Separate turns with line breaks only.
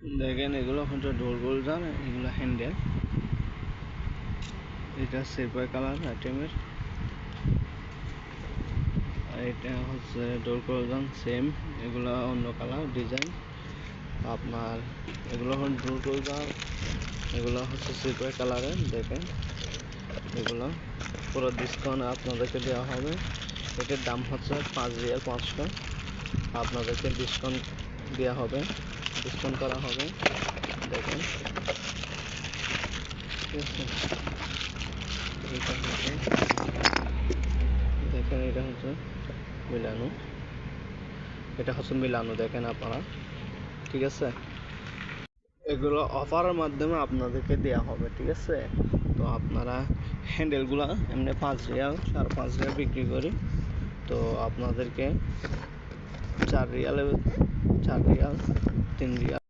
দেখেন এগুলো হচ্ছে ডোর হোল্ডার, এগুলো হ্যান্ডেল। এটা সিলভার কালার আইটেমের, আর এটা হচ্ছে ডোর হোল্ডার সেম, এগুলো অন্য কালার ডিজাইন। আপনার এগুলো হল ডোর হোল্ডার, এগুলো হচ্ছে সিলভার কালারের। দেখেন এগুলো পুরো ডিসকাউন্ট আপনাদেরকে দেওয়া হবে। এটার দাম হচ্ছে 5 রিয়াল 500, আপনাদেরকে ডিসকাউন্ট দেওয়া হবে, ডিসকাউন্ট করা হবে। দেখেন ঠিক আছে, এটা হচ্ছে দেখেন এটা হচ্ছে মিলানো, এটা হচ্ছে মিলানো দেখেন আপনারা, ঠিক আছে। এগুলো অফারের মাধ্যমে আপনাদেরকে দেওয়া হবে, ঠিক আছে। তো আপনারা হ্যান্ডেলগুলো এমনি 5 রিয়াল 5.5 রিয়াল বিক্রি করি, তো আপনাদেরকে 4 রিয়াল 3 রিয়াল